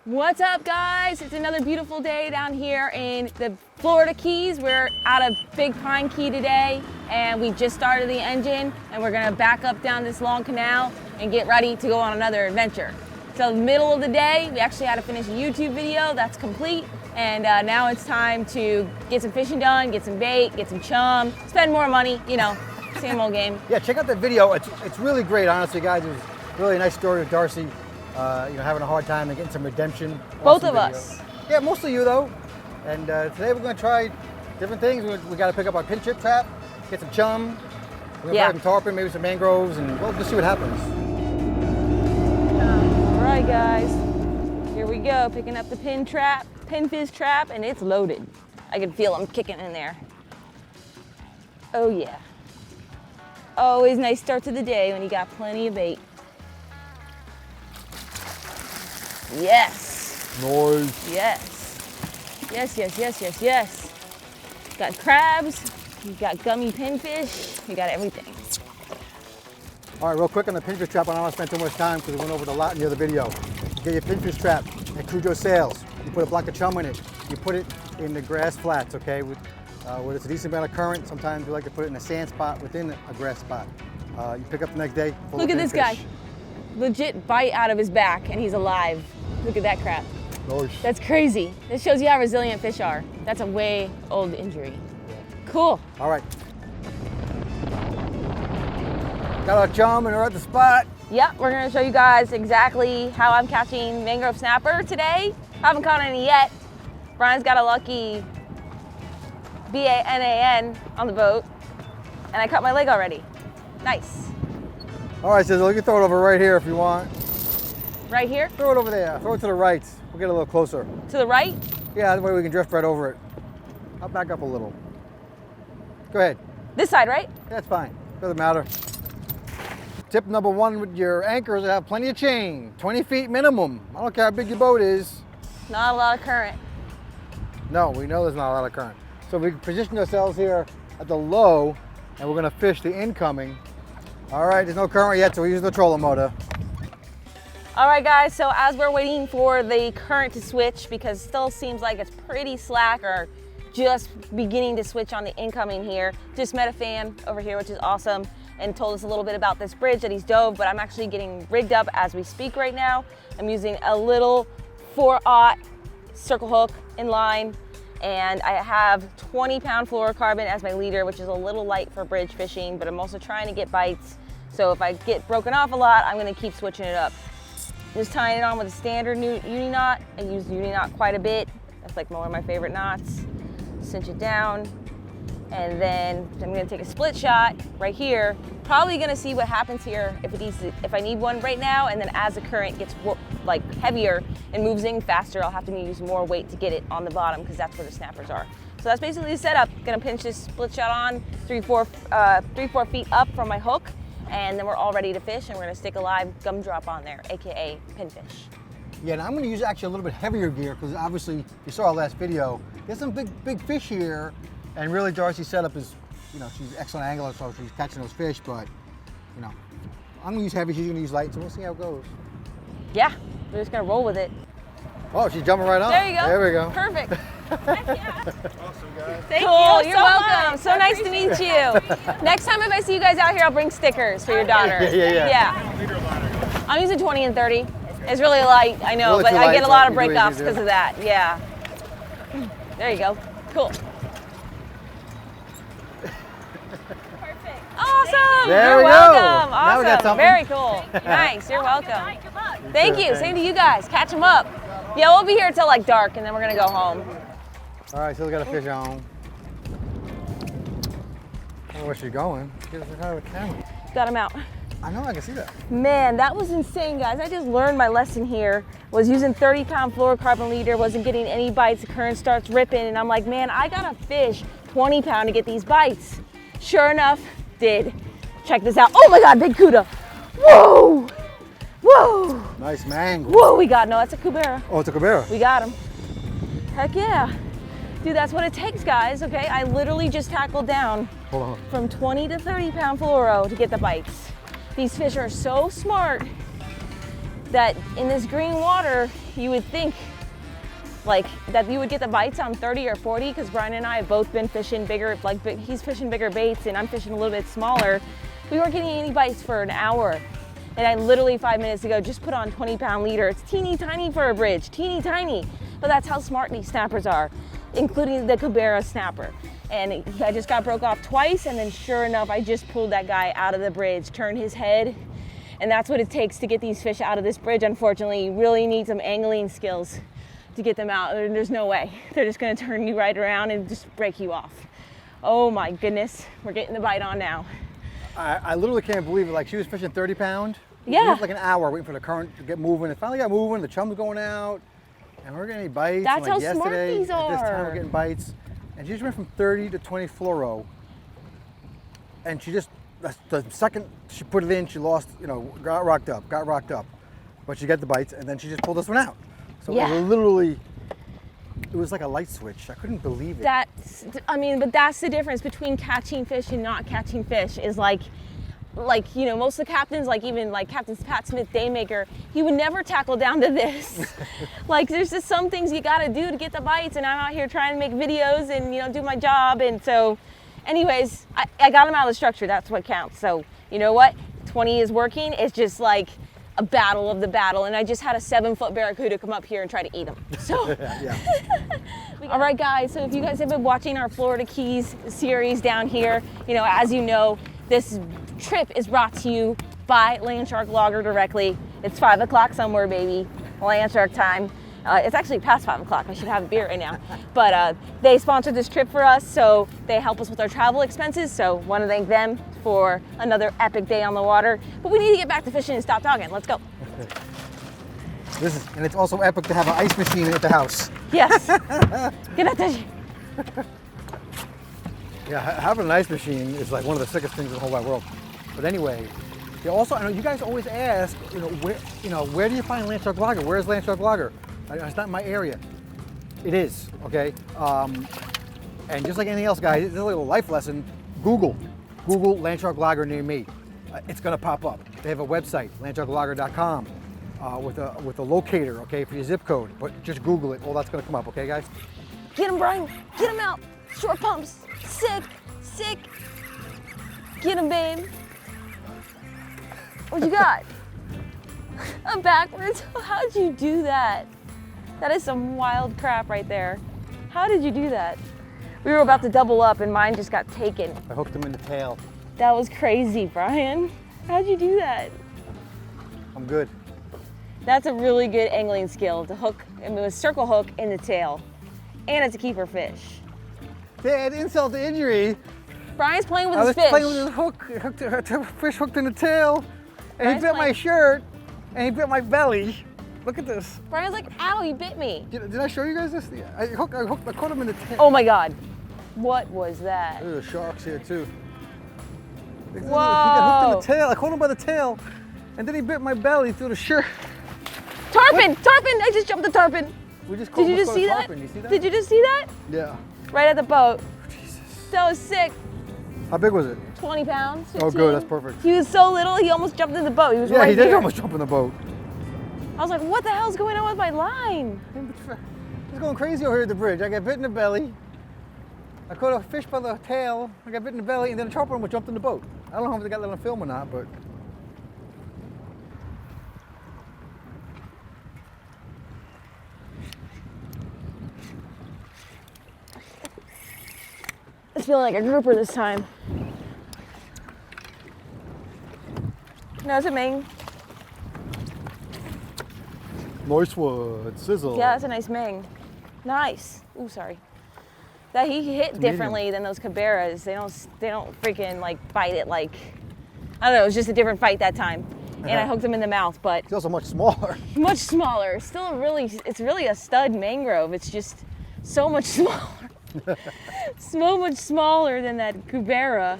What's up, guys? It's another beautiful day down here in the Florida Keys. We're out of Big Pine Key today, and we just started the engine, and we're gonna back up down this long canal and get ready to go on another adventure. So middle of the day, we actually had to finish a YouTube video that's complete, and now it's time to get some fishing done, get some bait, get some chum, spend more money, you know, same old game. Yeah, check out the video. It's really great, honestly, guys. It was really a nice story with Darcy. Having a hard time and getting some redemption. Both of us. Yeah, mostly you though. And today we're going to try different things. We got to pick up our pinch trap, get some chum. We're going to try some tarpon, maybe some mangroves, and we'll just see what happens. All right, guys. Here we go, picking up the pinfish trap, and it's loaded. I can feel them kicking in there. Oh yeah. Always nice start to the day when you got plenty of bait. Yes. Nice. Yes. Yes, yes, yes, yes, yes. Got crabs, we got gummy pinfish, we got everything. All right, real quick on the pinfish trap. I don't want to spend too much time because we went over it a lot in the other video. You get your pinfish trap at Cujo Sales. You put a block of chum in it. You put it in the grass flats, okay? Where it's a decent amount of current. Sometimes we like to put it in a sand spot within a grass spot. You pick up the next day. Look at this guy. Legit bite out of his back and he's alive. Look at that crap. Nice. That's crazy. This shows you how resilient fish are. That's a way old injury. Yeah. Cool. All right. Got our chum and we're at the spot. Yep, we're gonna show you guys exactly how I'm catching mangrove snapper today. Haven't caught any yet. Brian's got a lucky BANAN on the boat, and I cut my leg already. Nice. All right, Sizzle, you can throw it over right here if you want. Right here? Throw it over there. Throw it to the right. We'll get a little closer. To the right? Yeah, that way we can drift right over it. I'll back up a little. Go ahead. This side, right? That's fine. Doesn't matter. Tip number one with your anchors, have plenty of chain. 20 feet minimum. I don't care how big your boat is. Not a lot of current. No, we know there's not a lot of current. So we position ourselves here at the low, and we're gonna fish the incoming. All right, there's no current yet, so we use the trolling motor. All right, guys, so as we're waiting for the current to switch, because it still seems like it's pretty slack or just beginning to switch on the incoming here, just met a fan over here, which is awesome, and told us a little bit about this bridge that he's dove, but I'm actually getting rigged up as we speak right now. I'm using a little 4/0 circle hook in line, and I have 20-pound fluorocarbon as my leader, which is a little light for bridge fishing, but I'm also trying to get bites. So if I get broken off a lot, I'm gonna keep switching it up. Just tying it on with a standard uni knot. I use uni knot quite a bit. That's like one of my favorite knots. Cinch it down, and then I'm gonna take a split shot right here. Probably gonna see what happens here if I need one right now, and then as the current gets like heavier and moves in faster, I'll have to use more weight to get it on the bottom because that's where the snappers are. So that's basically the setup. Gonna pinch this split shot on 3-4 feet up from my hook, and then we're all ready to fish, and we're gonna stick a live gumdrop on there, AKA pinfish. Yeah, and I'm gonna use actually a little bit heavier gear because obviously you saw our last video. There's some big fish here, and really Darcy's setup is, she's an excellent angler, so she's catching those fish, but, I'm gonna use heavy, she's gonna use light, so we'll see how it goes. Yeah, we're just gonna roll with it. Oh, she's jumping right on. There you go. There we go. Perfect. Heck yeah. Awesome, guys. Thank you. You're welcome. So nice to meet you. Next time if I see you guys out here, I'll bring stickers for your daughter. Yeah. I'm using 20 and 30. It's really light, I know, Really but too I light, get a so lot of you do what you breakoffs do. because of that. Yeah. There you go. Cool. Perfect. Awesome. There You're we go. welcome. Now we got Awesome. something. Very cool. Nice. You're welcome. Good luck. Thank you. Same to you guys. Catch them up. Yeah, we'll be here till like dark, and then we're gonna go home. All right, so we got a fish on. I don't know where she's going. Get us out of the camera. Got him out. I know, I can see that. Man, that was insane, guys. I just learned my lesson here. Was using 30-pound fluorocarbon leader, wasn't getting any bites. The current starts ripping, and I'm like, man, I gotta fish 20-pound to get these bites. Sure enough, did. Check this out. Oh my God, big cuda. Whoa! Whoa! Nice mango. Whoa, we got, no, that's a cubera. Oh, it's a cubera. We got him. Heck yeah. Dude, that's what it takes, guys, okay? I literally just tackled down Hold on. from 20 to 30-pound fluoro to get the bites. These fish are so smart. that in this green water, you would think like that you would get the bites on 30 or 40, because Brian and I have both been fishing bigger, like he's fishing bigger baits and I'm fishing a little bit smaller. We weren't getting any bites for an hour. And I literally 5 minutes ago just put on 20-pound leader. It's teeny tiny for a bridge, teeny tiny. But that's how smart these snappers are, including the cubera snapper. And I just got broke off twice, and then sure enough, I just pulled that guy out of the bridge, turned his head, and that's what it takes to get these fish out of this bridge. Unfortunately, you really need some angling skills to get them out. There's no way. They're just gonna turn you right around and just break you off. Oh my goodness, we're getting the bite on now. I literally can't believe it. Like, she was fishing 30-pound. Yeah. We had like an hour waiting for the current to get moving. It finally got moving, the chum was going out, and we're getting any bites. That's and like how smart yesterday, these at this time are. we're getting bites. And she just went from 30 to 20 fluoro. And she just, the second she put it in, she lost, you know, got rocked up. But she got the bites, and then she just pulled this one out. So Yeah. it was literally, it was like a light switch. I couldn't believe it. I mean, but that's the difference between catching fish and not catching fish, is like, you know, most of the captains, like even like Captain Pat Smith, Daymaker, he would never tackle down to this. Like, there's just some things you gotta do to get the bites, and I'm out here trying to make videos and, you know, do my job. And so anyways, I got him out of the structure. That's what counts. So you know what? 20 is working. It's just like a battle of the battle. And I just had a 7-foot barracuda come up here and try to eat him. So Yeah. all right, guys, so if you guys have been watching our Florida Keys series down here, you know, as you know, this trip is brought to you by LANDSHARK Logger directly. It's 5 o'clock somewhere, baby. LANDSHARK time. It's actually past 5 o'clock. I should have a beer right now. But they sponsored this trip for us, so they help us with our travel expenses. So want to thank them for another epic day on the water. But we need to get back to fishing and stop talking. Let's go. And it's also epic to have an ice machine at the house. Yes. Get out there. Yeah, having an ice machine is like one of the sickest things in the whole wide world. But anyway, also, I know you guys always ask, where do you find LANDSHARK Logger? Where's LANDSHARK Logger? It's not in my area. It is, okay? And just like anything else, guys, it's a little life lesson. Google LANDSHARK Logger near me. It's gonna pop up. They have a website, landsharklogger.com, with a locator, okay, for your zip code. But just Google it. All that's gonna come up, okay, guys? Get him, Brian. Get him out. Short pumps. Sick. Get him, babe. What you got? I'm backwards. How'd you do that? That is some wild crap right there. How did you do that? We were about to double up and mine just got taken. I hooked him in the tail. That was crazy, Brian. How'd you do that? I'm good. That's a really good angling skill, to hook, I mean, a circle hook in the tail. And it's a keeper fish. Dad, insult to injury. Brian's playing with I his was fish. playing with his hook, fish hooked in the tail, and Brian's he bit my playing- shirt, and he bit my belly. Look at this. Brian's like, ow, he bit me. Did I show you guys this? I caught him in the tail. Oh my God. What was that? There's sharks here too. He Whoa. got hooked in the tail. I caught him by the tail, and then he bit my belly through the shirt. Tarpon! Tarpon! I just jumped the tarpon. We just Did you just see that? You see that? Did you just see that? Yeah. Right at the boat. Jesus. That was sick. How big was it? 20 pounds. 15. Oh, good. That's perfect. He was so little, he almost jumped in the boat. He was Yeah, right he did here. almost jump in the boat. I was like, what the hell's going on with my line? He's going crazy over here at the bridge. I got bit in the belly. I caught a fish by the tail. I got bit in the belly, and then a chopper almost jumped in the boat. I don't know if they got that on film or not, but. It's feeling like a grouper this time. No, it's a Ming. Nice one, sizzle. Yeah, that's a nice Ming. Nice. Ooh, sorry. That he hit medium. differently than those cuberas. They don't freaking like bite it like, I don't know, it was just a different fight that time. And I hooked him in the mouth, but He's also much smaller. much smaller. Still it's really a stud mangrove. It's just so much smaller. So much smaller than that cubera.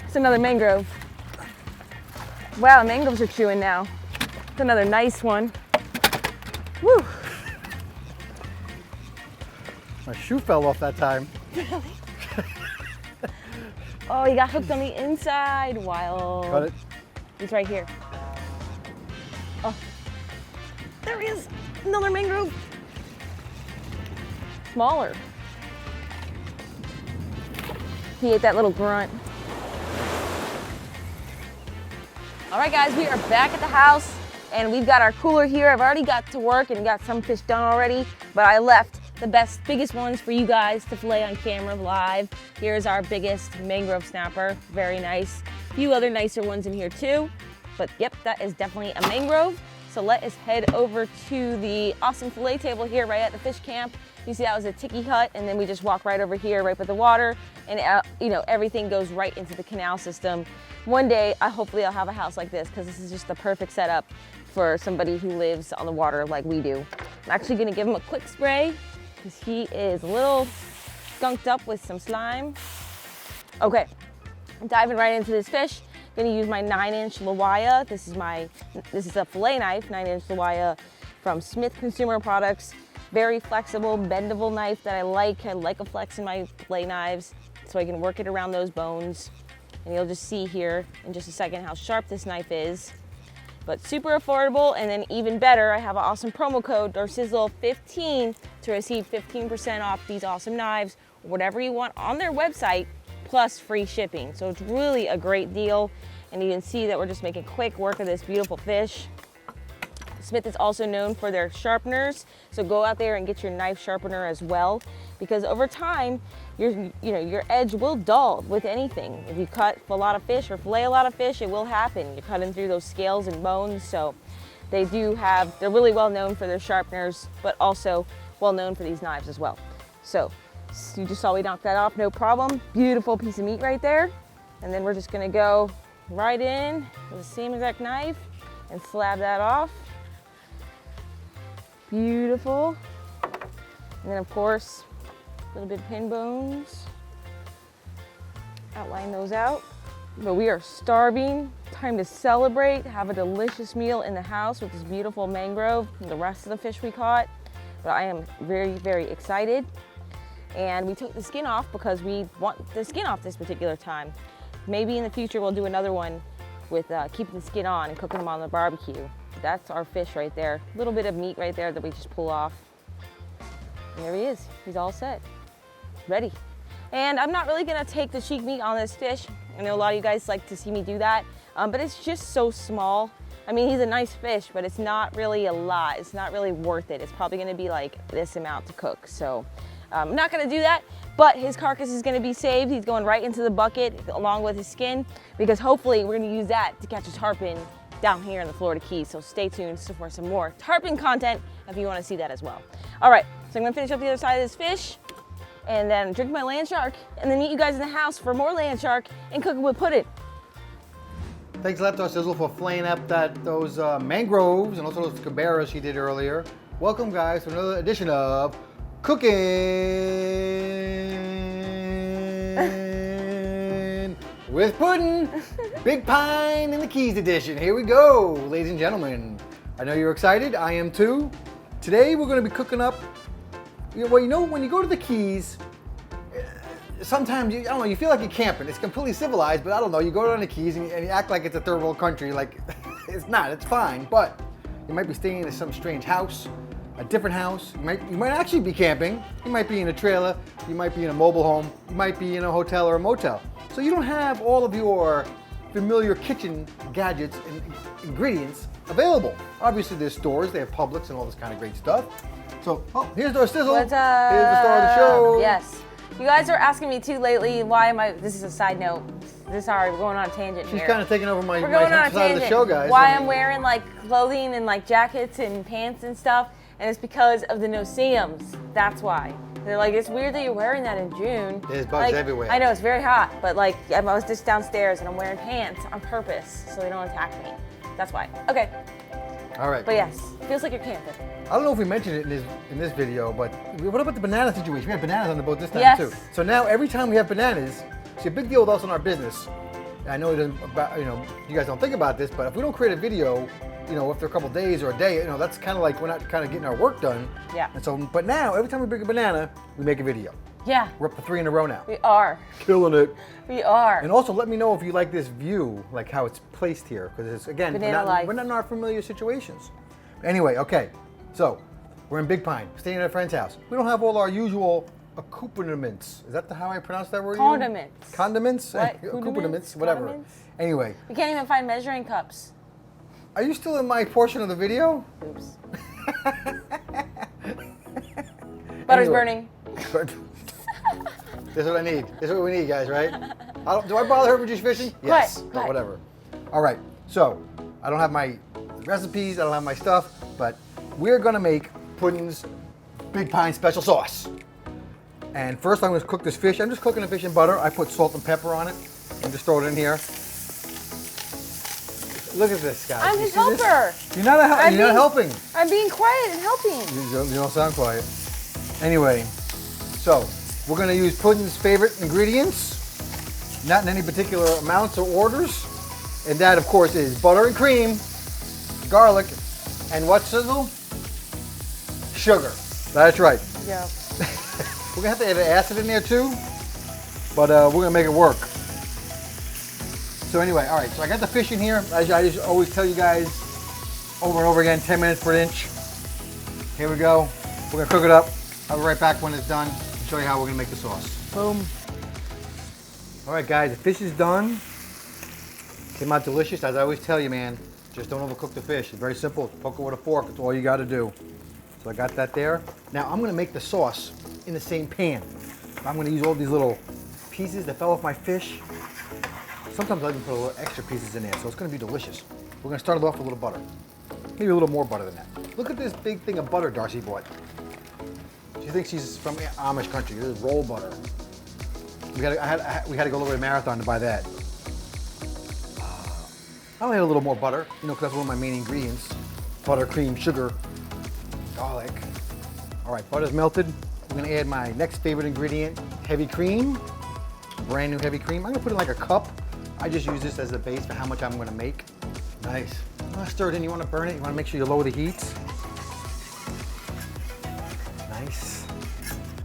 It's another mangrove. Wow, mangroves are chewing now. It's another nice one. Woo. My shoe fell off that time. Oh, he got hooked on the inside. Wild. Got it. He's right here. Oh, there he is. Another mangrove. Smaller. He ate that little grunt. All right, guys, we are back at the house and we've got our cooler here. I've already got to work and got some fish done already, but I left the biggest ones for you guys to fillet on camera live. Here's our biggest mangrove snapper, very nice. A few other nicer ones in here too, but yep, that is definitely a mangrove. So let us head over to the awesome fillet table here right at the fish camp. You see that was a tiki hut, and then we just walk right over here, right by the water, and you know, everything goes right into the canal system. One day, hopefully I'll have a house like this because this is just the perfect setup for somebody who lives on the water like we do. I'm actually gonna give him a quick spray because he is a little skunked up with some slime. Okay, I'm diving right into this fish. I'm gonna use my 9-inch Lawaya. This is a fillet knife, 9-inch Lawaya from Smith Consumer Products. Very flexible, bendable knife that I like. I like a flex in my fillet knives so I can work it around those bones. And you'll just see here in just a second how sharp this knife is. But super affordable, and then even better, I have an awesome promo code, Darcizzle15, to receive 15% off these awesome knives, whatever you want on their website, plus free shipping. So it's really a great deal. And you can see that we're just making quick work of this beautiful fish. Smith is also known for their sharpeners, so go out there and get your knife sharpener as well, because over time, your edge will dull with anything. If you cut a lot of fish or fillet a lot of fish, it will happen. You're cutting through those scales and bones, so they're really well known for their sharpeners, but also well known for these knives as well. So you just saw we knocked that off, no problem. Beautiful piece of meat right there. And then we're just gonna go right in with the same exact knife and slab that off. Beautiful. And then of course, a little bit of pin bones. Outline those out. But we are starving. Time to celebrate, have a delicious meal in the house with this beautiful mangrove and the rest of the fish we caught. But I am very, very excited. And we took the skin off because we want the skin off this particular time. Maybe in the future we'll do another one with keeping the skin on and cooking them on the barbecue. That's our fish right there. A little bit of meat right there that we just pull off. And there he is. He's all set. Ready. And I'm not really gonna take the cheek meat on this fish. I know a lot of you guys like to see me do that, but it's just so small. I mean, he's a nice fish, but it's not really a lot. It's not really worth it. It's probably gonna be like this amount to cook. So I'm not gonna do that, but his carcass is gonna be saved. He's going right into the bucket along with his skin, because hopefully we're gonna use that to catch a tarpon down here in the Florida Keys. So stay tuned for some more tarpon content if you wanna see that as well. All right, so I'm gonna finish up the other side of this fish and then drink my LANDSHARK and then meet you guys in the house for more LANDSHARK and cooking with pudding. Thanks a lot, Darcizzle, for flaying up those mangroves and also those cuberas she did earlier. Welcome, guys, to another edition of Cooking with Pudding. Big Pine in the Keys edition. Here we go, ladies and gentlemen. I know you're excited. I am too. Today we're going to be cooking up. Well, you know, when you go to the Keys, sometimes I don't know. You feel like you're camping. It's completely civilized, but I don't know. You go down the Keys and you act like it's a third world country. Like it's not. It's fine, but you might be staying in some strange house, a different house. You might actually be camping. You might be in a trailer. You might be in a mobile home. You might be in a hotel or a motel. So you don't have all of your familiar kitchen gadgets and ingredients available. Obviously, there's stores. They have Publix and all this kind of great stuff. So, oh, here's Darcizzle. What's up? Here's the star of the show. Yes. You guys are asking me too lately, why am I, this is a side note. Sorry, we're going on a tangent She's here. kind of taking over my We're going on a side of the show, guys. Why I'm wearing like clothing and like jackets and pants and stuff, and it's because of the no-see-ums. That's why. They're like, it's weird that you're wearing that in June. There's bugs like, everywhere. I know, it's very hot, but like, I was just downstairs and I'm wearing pants on purpose so they don't attack me. That's why. Okay. All right. But yes, feels like you're camping. I don't know if we mentioned it in this video, but what about the banana situation? We had bananas on the boat this time Yes. too. So now every time we have bananas, it's a big deal with us in our business. And I know it doesn't, you guys don't think about this, but if we don't create a video after a couple days or a day, that's kind of like we're not kind of getting our work done. Yeah. And so, but now, every time we bring a banana, we make a video. Yeah. We're up to 3 in a row now. We are. Killing it. We are. And also, let me know if you like this view, like how it's placed here, because it's, again, we're not in our familiar situations. Anyway, okay, so we're in Big Pine, staying at a friend's house. We don't have all our usual accoutrements. Is that how I pronounce that word? Condiments. Condiments? What? Accoutrements, whatever. Condiments? Anyway. We can't even find measuring cups. Are you still in my portion of the video? Oops. Butter's burning. This is what I need. This is what we need, guys, right? Do I bother her with just fishing? Yes, but whatever. All right, so I don't have my recipes, I don't have my stuff, but we're gonna make Puddin's Big Pine special sauce. And first I'm gonna cook this fish. I'm just cooking the fish in butter. I put salt and pepper on it and just throw it in here. Look at this, guys. I'm his helper. You're not helping. I'm being quiet and helping. You don't sound quiet. Anyway, so we're gonna use Puddin's favorite ingredients, not in any particular amounts or orders. And that, of course, is butter and cream, garlic, and what, Sizzle? Sugar. That's right. Yeah. We're gonna have to add acid in there too, but we're gonna make it work. So anyway, all right, so I got the fish in here. As I just always tell you guys over and over again, 10 minutes per inch. Here we go. We're gonna cook it up. I'll be right back when it's done and show you how we're gonna make the sauce. Boom. All right, guys, the fish is done. Came out delicious. As I always tell you, man, just don't overcook the fish. It's very simple. Poke it with a fork. That's all you gotta do. So I got that there. Now I'm gonna make the sauce in the same pan. I'm gonna use all these little pieces that fell off my fish. Sometimes I even put a little extra pieces in there, so it's gonna be delicious. We're gonna start it off with a little butter. Maybe a little more butter than that. Look at this big thing of butter Darcy bought. She thinks she's from Amish country. This is roll butter. We had to go all the way to Marathon to buy that. I'll add a little more butter, because that's one of my main ingredients. Butter, cream, sugar, garlic. All right, butter's melted. I'm gonna add my next favorite ingredient, heavy cream. Brand new heavy cream. I'm gonna put in like a cup. I just use this as the base for how much I'm gonna make. Nice. You wanna stir it in, you wanna burn it, you wanna make sure you lower the heat. Nice.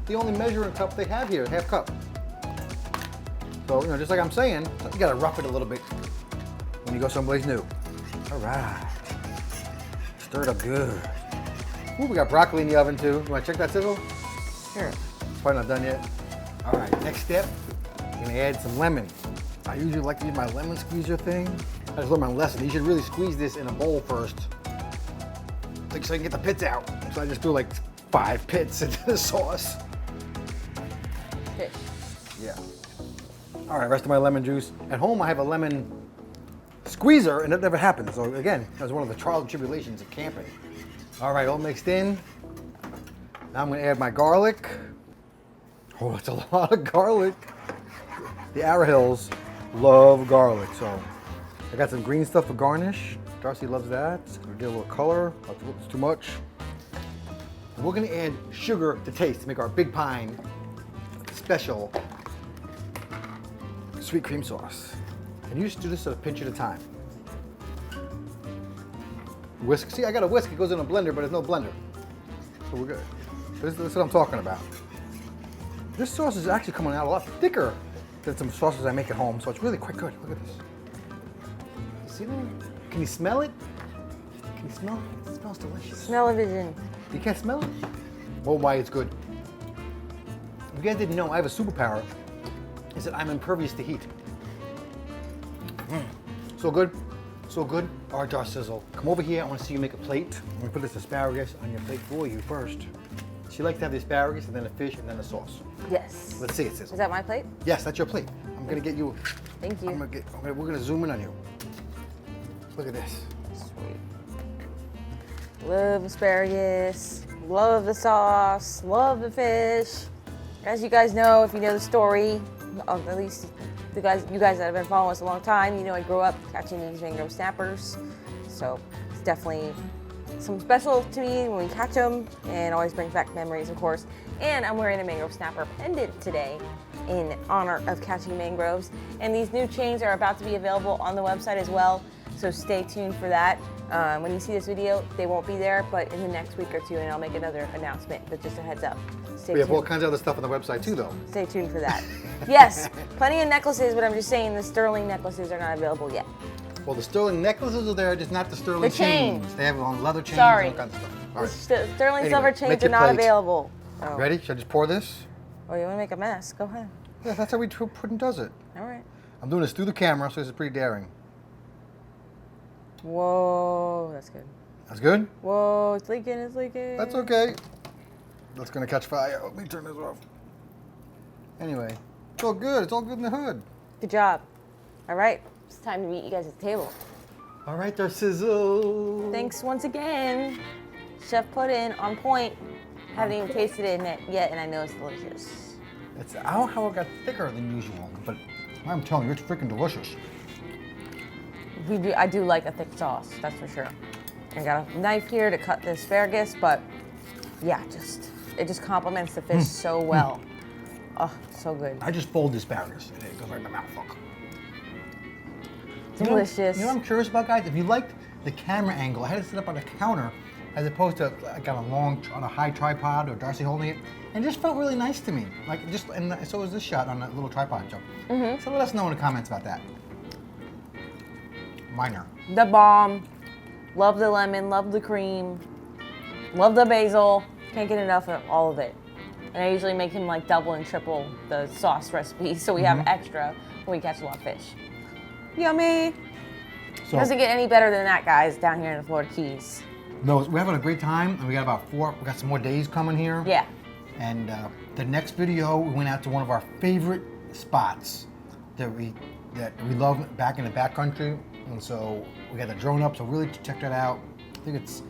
The only measuring cup they have here is half cup. So, just like I'm saying, you gotta rough it a little bit when you go someplace new. All right. Stir it up good. Ooh, we got broccoli in the oven too. You wanna check that, Sizzle? Here. It's probably not done yet. All right, next step, I'm gonna add some lemon. I usually like to use my lemon squeezer thing. I just learned my lesson. You should really squeeze this in a bowl first, so you can get the pits out. So I just do like 5 pits into the sauce. Fish. Yeah. All right, rest of my lemon juice. At home, I have a lemon squeezer, and it never happened. So again, that was one of the trials and tribulations of camping. All right, all mixed in. Now I'm gonna add my garlic. Oh, it's a lot of garlic. The Arrowhills love garlic, so I got some green stuff for garnish. Darcy loves that. We'll get a little color. It's too much. And we're gonna add sugar to taste to make our Big Pine special sweet cream sauce. And you just do this a pinch at a time. Whisk. See, I got a whisk. It goes in a blender, but there's no blender. So we're good. This is what I'm talking about. This sauce is actually coming out a lot thicker than some sauces I make at home, so it's really quite good. Look at this. You see that? Can you smell it? Can you smell it? It smells delicious. Smell-o-vision. You can't smell it? Oh, why it's good. If you guys didn't know, I have a superpower. Is that I'm impervious to heat. So good. So good. All right, Darcizzle, come over here. I want to see you make a plate. I'm going to put this asparagus on your plate for you first. She likes to have the asparagus and then the fish and then the sauce. Yes. Let's see it, Sizzle. Is that my plate? Yes, that's your plate. I'm going to get you. Thank you. We're going to zoom in on you. Look at this. Sweet. Love asparagus. Love the sauce. Love the fish. As you guys know, if you know the story, at least you guys that have been following us a long time, you know I grew up catching these mangrove snappers. So it's definitely something special to me when we catch them, and always brings back memories, of course. And I'm wearing a mangrove snapper pendant today in honor of catching mangroves. And these new chains are about to be available on the website as well, so stay tuned for that. When you see this video, they won't be there, but in the next week or two, and I'll make another announcement, but just a heads up. Stay We have all tuned. kinds of other stuff on the website too, though. Stay tuned for that. Yes, plenty of necklaces, but I'm just saying the sterling necklaces are not available yet. Well, the sterling necklaces are there, just not the sterling The chains. chains. They have on leather chains Sorry. and all kinds of stuff. All The right. sterling Anyway, silver make chains your are not plate. available. Oh. Ready? Should I just pour this? Oh, you want to make a mess? Go ahead. Yeah, that's how we Putin does it. All right. I'm doing this through the camera, so this is pretty daring. Whoa, that's good. That's good? Whoa, it's leaking, it's leaking. That's okay. That's gonna catch fire. Let me turn this off. Anyway, it's all good. It's all good in the hood. Good job. All right, it's time to meet you guys at the table. All right, Darcizzle. Thanks once again. Chef Puddin on point. Haven't even tasted it yet, and I know it's delicious. I don't know how it got thicker than usual, but I'm telling you, it's freaking delicious. I do like a thick sauce, that's for sure. I got a knife here to cut the asparagus, but yeah, it just complements the fish so well. Oh, so good. I just fold the asparagus, and it goes right in my mouth. Look. Delicious. You know what I'm curious about, guys? If you liked the camera angle, I had to sit up on the counter as opposed to like on a high tripod or Darcy holding it, and it just felt really nice to me. And so was this shot on that little tripod. So let us know in the comments about that. Minor. The bomb. Love the lemon, love the cream, love the basil. Can't get enough of all of it. And I usually make him like double and triple the sauce recipe so we have extra when we catch a lot of fish. Yummy. So, Doesn't get any better than that, guys, down here in the Florida Keys. no, we're having a great time, and we got we got some more days coming here. Yeah. And the next video, we went out to one of our favorite spots that we love back in the backcountry. And so we got the drone up, so really check that out. I think it's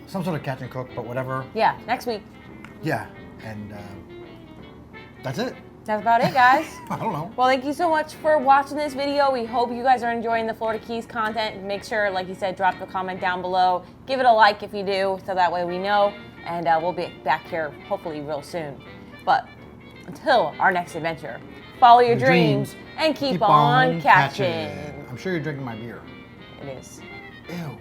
some sort of catch and cook, but whatever. Yeah, next week. Yeah, and that's it. That's about it, guys. I don't know. Well, thank you so much for watching this video. We hope you guys are enjoying the Florida Keys content. Make sure, like you said, drop a comment down below. Give it a like if you do, so that way we know. And we'll be back here hopefully real soon. But until our next adventure, follow your dreams and keep on catching. I'm sure you're drinking my beer. It is. Ew.